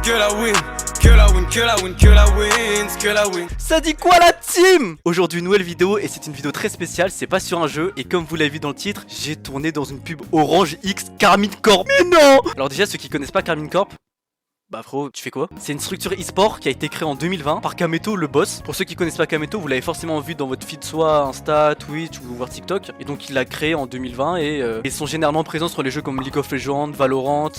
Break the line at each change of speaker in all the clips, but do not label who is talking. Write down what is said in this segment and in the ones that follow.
que la win. Que la win, que la win, que la win, que la win.
Ça dit quoi la team? Aujourd'hui une nouvelle vidéo et c'est une vidéo très spéciale, c'est pas sur un jeu et comme vous l'avez vu dans le titre, j'ai tourné dans une pub Orange X Carmine Corp. Mais non! Alors déjà ceux qui connaissent pas Carmine Corp, bah frérot, tu fais quoi? C'est une structure e-sport qui a été créée en 2020 par Kameto le boss. Pour ceux qui connaissent pas Kameto, vous l'avez forcément vu dans votre feed soit Insta, Twitch ou voir TikTok. Et donc il l'a créé en 2020 et ils sont généralement présents sur les jeux comme League of Legends, Valorant,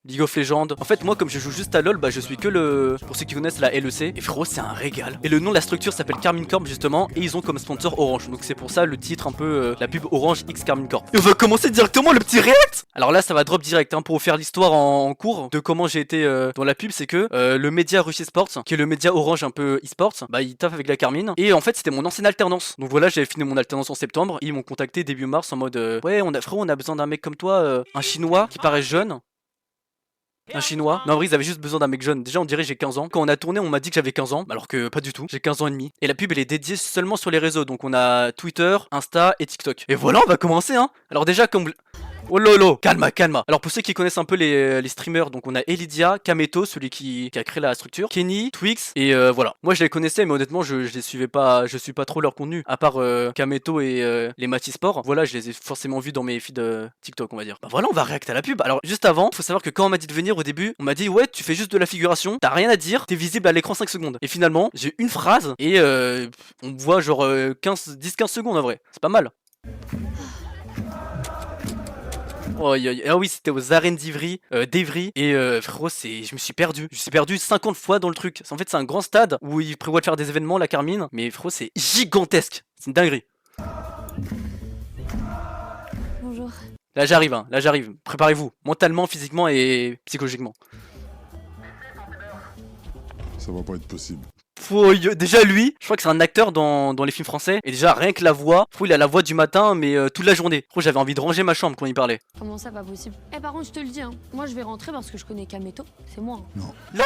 League of Legends. En fait moi comme je joue juste à LoL, bah je suis que le... Pour ceux qui connaissent la LEC. Et frérot c'est un régal. Et le nom de la structure s'appelle Carmine Corp justement. Et ils ont comme sponsor Orange. Donc c'est pour ça le titre un peu la pub Orange X Carmine Corp. Et on va commencer directement le petit react. Alors là ça va drop direct hein, pour vous faire l'histoire en cours de comment j'ai été dans la pub. C'est que le média Rush Esports, qui est le média Orange un peu e-sports, bah il taffe avec la Carmine. Et en fait c'était mon ancienne alternance. Donc voilà j'avais fini mon alternance en septembre. Ils m'ont contacté début mars en mode ouais frérot on a besoin d'un mec comme toi, un chinois qui paraît jeune. Un chinois. Non, en vrai, ils avaient juste besoin d'un mec jeune. Déjà, on dirait j'ai 15 ans. Quand on a tourné, on m'a dit que j'avais 15 ans. Alors que pas du tout. J'ai 15 ans et demi. Et la pub, elle est dédiée seulement sur les réseaux. Donc, on a Twitter, Insta et TikTok. Et voilà, on va commencer, hein. Alors, déjà, comme. Oh lolo, calma, calma. Alors pour ceux qui connaissent un peu les streamers, donc on a Elidia, Kameto, celui qui a créé la structure, Kenny, Twix, et voilà. Moi je les connaissais, mais honnêtement je les suivais pas, je suis pas trop leur contenu, à part Kameto et les Matisport. Voilà, je les ai forcément vus dans mes feeds TikTok, on va dire. Bah voilà, on va réacter à la pub. Alors juste avant, faut savoir que quand on m'a dit de venir au début, on m'a dit ouais, tu fais juste de la figuration, t'as rien à dire, t'es visible à l'écran 5 secondes. Et finalement, j'ai une phrase et on me voit genre 10-15 secondes en vrai. C'est pas mal. Oh, ah oui, c'était aux arènes d'Ivry, et frérot, je me suis perdu. Je me suis perdu 50 fois dans le truc. En fait, c'est un grand stade où ils prévoient de faire des événements, la Carmine. Mais frérot, c'est gigantesque. C'est une dinguerie.
Bonjour.
Là, j'arrive, hein. Là, j'arrive. Préparez-vous, mentalement, physiquement et psychologiquement.
Ça va pas être possible.
Déjà lui, je crois que c'est un acteur dans les films français. Et déjà rien que la voix, il a la voix du matin mais toute la journée. J'avais envie de ranger ma chambre quand il parlait.
Comment ça, pas possible? Eh, par contre, je te le dis, hein. Moi, je vais rentrer parce que je connais Kameto. C'est moi. Hein.
Non.
Là,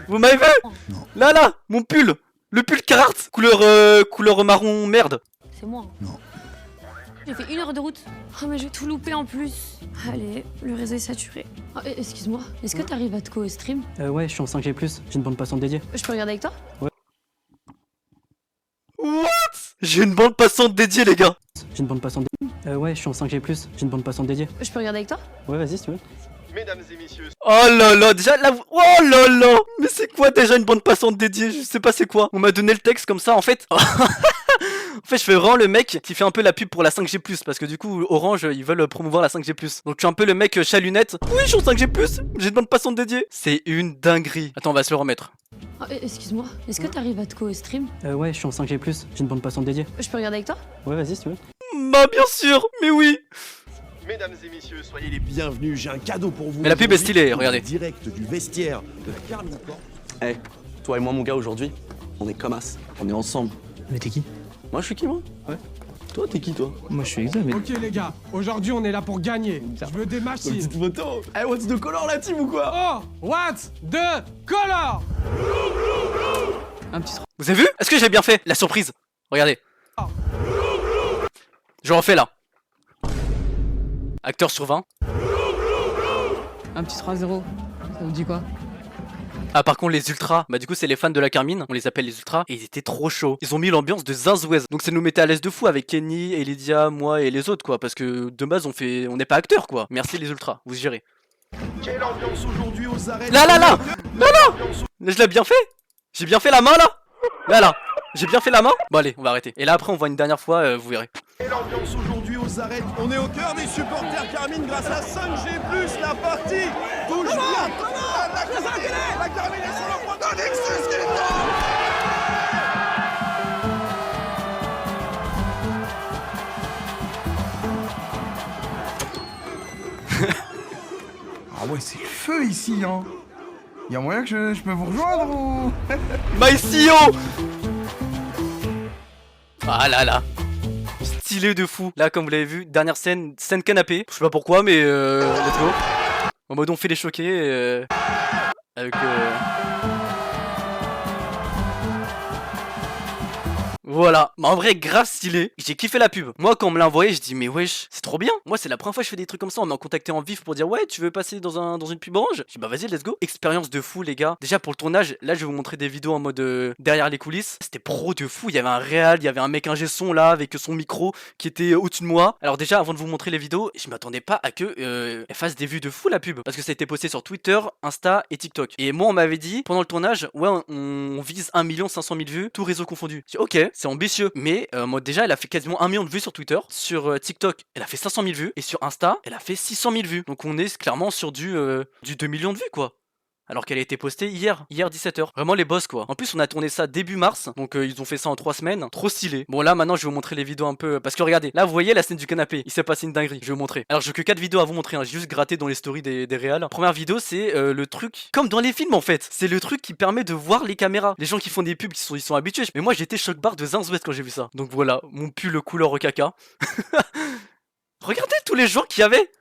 vous m'avez vu?
Non.
Là, mon pull. Le pull Carhartt, couleur marron merde.
C'est moi. Hein.
Non.
J'ai fait 1 heure de route. Oh, mais je vais tout louper en plus. Allez, le réseau est saturé. Oh, excuse-moi, est-ce que t'arrives à te co-stream?
Ouais, je suis en 5G+, j'ai une bande passante dédiée.
Je peux regarder avec toi?
Ouais.
What? J'ai une bande passante dédiée les gars.
J'ai une bande passante dédiée. Ouais, je suis en 5G+, j'ai une bande passante dédiée.
Je peux regarder avec toi?
Ouais, vas-y si tu veux.
Mesdames et messieurs.
Oh là là, déjà là, oh là là. Mais c'est quoi déjà une bande passante dédiée? Je sais pas c'est quoi. On m'a donné le texte comme ça en fait. En fait, je fais vraiment le mec qui fait un peu la pub pour la 5G+, parce que du coup, Orange, ils veulent promouvoir la 5G+. Donc je suis un peu le mec chat-lunette. Oui, je suis en 5G+, j'ai une bande passante dédiée. C'est une dinguerie. Attends, on va se le remettre.
Oh, excuse-moi, est-ce que t'arrives à te co-stream?
Ouais, je suis en 5G+, j'ai une bande passante dédiée.
Je peux regarder avec toi?
Ouais, vas-y si tu veux.
Bah bien sûr, mais oui.
Mesdames et messieurs, soyez
Les bienvenus, j'ai un cadeau pour vous.
Mais la pub est stylée, regardez.
Direct du vestiaire de la Carmine Corp.
Eh, toi et moi, mon gars, aujourd'hui, on est comme as. On est ensemble.
Mais t'es qui?
Moi, je suis qui, moi? Ouais. Toi, t'es qui, toi?
Moi je suis Exa, mais...
Ok les gars, aujourd'hui on est là pour gagner. Je veux des machines.
Petite photo. Eh, what's the color, la team, ou quoi?
Oh, what's the color?
Un petit...
Vous avez vu? Est-ce que j'ai bien fait la surprise? Regardez. Je refais là. Acteur sur 20.
Un petit 3-0. Ça vous dit quoi?
Ah par contre les ultras, bah du coup c'est les fans de la Carmine, on les appelle les ultras, et ils étaient trop chauds. Ils ont mis l'ambiance de Zinzouez. Donc ça nous mettait à l'aise de fou avec Kenny, Elidia, moi et les autres quoi, parce que de base on n'est pas acteurs quoi. Merci les ultras, vous gérez.
Quelle ambiance aujourd'hui aux arènes.
Là je l'ai bien fait. J'ai bien fait la main là. J'ai bien fait la main. Bon allez, on va arrêter. Et là après on voit une dernière fois, vous verrez.
Quelle ambiance aujourd'hui aux arènes. On est au cœur des supporters Carmine grâce à 5G+, la partie touche bien. La Carmine est sur le point d'un Nexus qui est
Ah ouais, c'est le feu ici, hein. Y'a moyen que je peux vous rejoindre ou...
My CEO. Ah là. Stylé de fou. Là comme vous l'avez vu, dernière scène canapé. Je sais pas pourquoi mais let's go. En mode on fait les choqués avec Voilà, mais en vrai grave stylé. J'ai kiffé la pub. Moi quand on me l'a envoyé, je dis mais wesh, c'est trop bien. Moi c'est la première fois que je fais des trucs comme ça. On m'a contacté en vif pour dire ouais, tu veux passer dans une pub orange? Je dis bah vas-y, let's go. Expérience de fou les gars. Déjà pour le tournage, là je vais vous montrer des vidéos en mode derrière les coulisses. C'était pro de fou. Il y avait un réal, il y avait un mec ingé son là avec son micro qui était au-dessus de moi. Alors déjà avant de vous montrer les vidéos, je m'attendais pas à que elle fasse des vues de fou la pub parce que ça a été posté sur Twitter, Insta et TikTok. Et moi on m'avait dit pendant le tournage ouais on vise 1 500 000 vues, tout réseau confondu. J'ai dit ok, c'est ambitieux, mais moi déjà elle a fait quasiment 1 million de vues sur Twitter, sur TikTok elle a fait 500 000 vues et sur Insta elle a fait 600 000 vues. Donc on est clairement sur du 2 millions de vues quoi. Alors qu'elle a été postée hier 17h. Vraiment les boss quoi. En plus on a tourné ça début mars. Donc ils ont fait ça en 3 semaines. Trop stylé. Bon là maintenant je vais vous montrer les vidéos un peu. Parce que regardez, là vous voyez la scène du canapé. Il s'est passé une dinguerie. Je vais vous montrer. Alors j'ai que 4 vidéos à vous montrer. Hein. J'ai juste gratté dans les stories des réals. Première vidéo c'est le truc. Comme dans les films en fait. C'est le truc qui permet de voir les caméras. Les gens qui font des pubs ils sont habitués. Mais moi j'étais choc barre de zinzouette quand j'ai vu ça. Donc voilà. Mon pull couleur au caca. Regardez tous les gens qu'il y avait.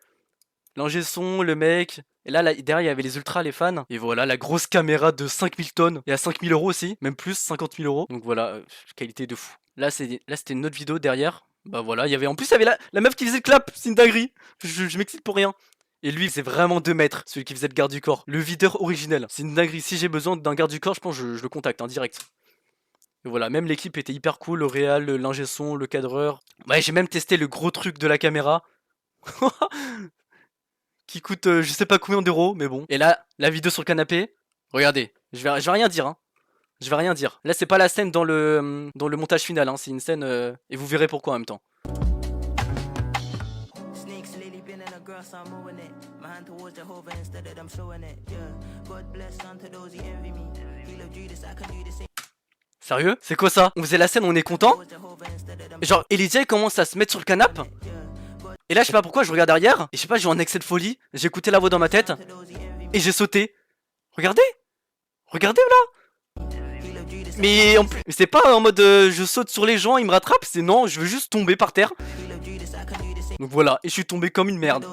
L'ingé son, le mec. Et là, derrière, il y avait les ultras, les fans. Et voilà, la grosse caméra de 5000 tonnes. Et à 5000 euros aussi. Même plus, 50 000 euros. Donc voilà, qualité de fou. Là, c'était une autre vidéo derrière. Bah voilà, il y avait. En plus, il y avait la meuf qui faisait le clap. C'est une dinguerie. Je m'excite pour rien. Et lui, c'est vraiment 2 mètres. Celui qui faisait le garde du corps. Le videur originel. C'est une dinguerie. Si j'ai besoin d'un garde du corps, je pense que je le contacte, hein, direct. Et voilà, même l'équipe était hyper cool. Le réal, l'ingé son, le cadreur. Ouais, j'ai même testé le gros truc de la caméra. Qui coûte je sais pas combien d'euros, mais bon. Et là, la vidéo sur le canapé, regardez, je vais rien dire, hein. Je vais rien dire. Là, c'est pas la scène dans le montage final, hein. C'est une scène, et vous verrez pourquoi en même temps. Sérieux? C'est quoi ça? On faisait la scène, on est content? Genre, Elysia commence à se mettre sur le canapé. Et là je sais pas pourquoi je regarde derrière. Et je sais pas, j'ai eu un excès de folie. J'ai écouté la voix dans ma tête. Et j'ai sauté. Regardez. Regardez là. Mais c'est pas en mode je saute sur les gens, ils me rattrapent. C'est non, je veux juste tomber par terre. Donc voilà, et je suis tombé comme une merde.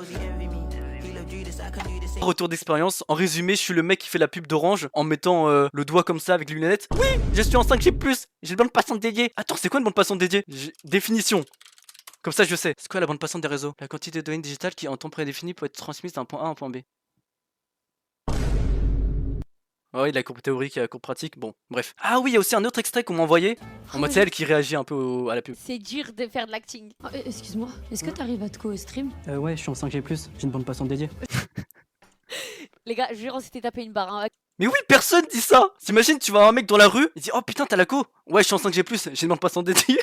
Retour d'expérience. En résumé, je suis le mec qui fait la pub d'Orange en mettant le doigt comme ça avec les lunettes. Oui, je suis en 5G+. J'ai une bande passante dédiée. Attends, c'est quoi une bande passante dédiée? Définition. Comme ça je sais. C'est quoi la bande passante des réseaux? La quantité de données digitales qui en temps prédéfini peut être transmise d'un point A à un point B. Oh, il a cours théorique et la cours pratique. Bon, bref. Ah oui, il y a aussi un autre extrait qu'on m'a envoyé. En mode c'est elle qui réagit un peu à la pub.
C'est dur de faire de l'acting. Oh, excuse-moi, est-ce que t'arrives à te co-stream?
Ouais, je suis en 5G+, j'ai une bande passante dédiée.
Les gars, je jure, on s'était tapé une barre. Hein.
Mais oui, personne dit ça. T'imagines, tu vois un mec dans la rue, il dit oh putain, t'as la co? Ouais, je suis en 5G+, j'ai une bande passante dédiée.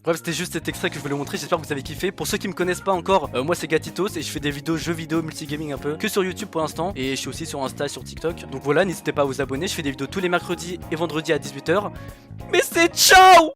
Bref, c'était juste cet extrait que je voulais vous montrer, j'espère que vous avez kiffé. Pour ceux qui me connaissent pas encore, moi c'est Gatitos et je fais des vidéos jeux vidéo, multigaming un peu, que sur YouTube pour l'instant. Et je suis aussi sur Insta, sur TikTok. Donc voilà, n'hésitez pas à vous abonner, je fais des vidéos tous les mercredis et vendredis à 18h. Mais c'est ciao!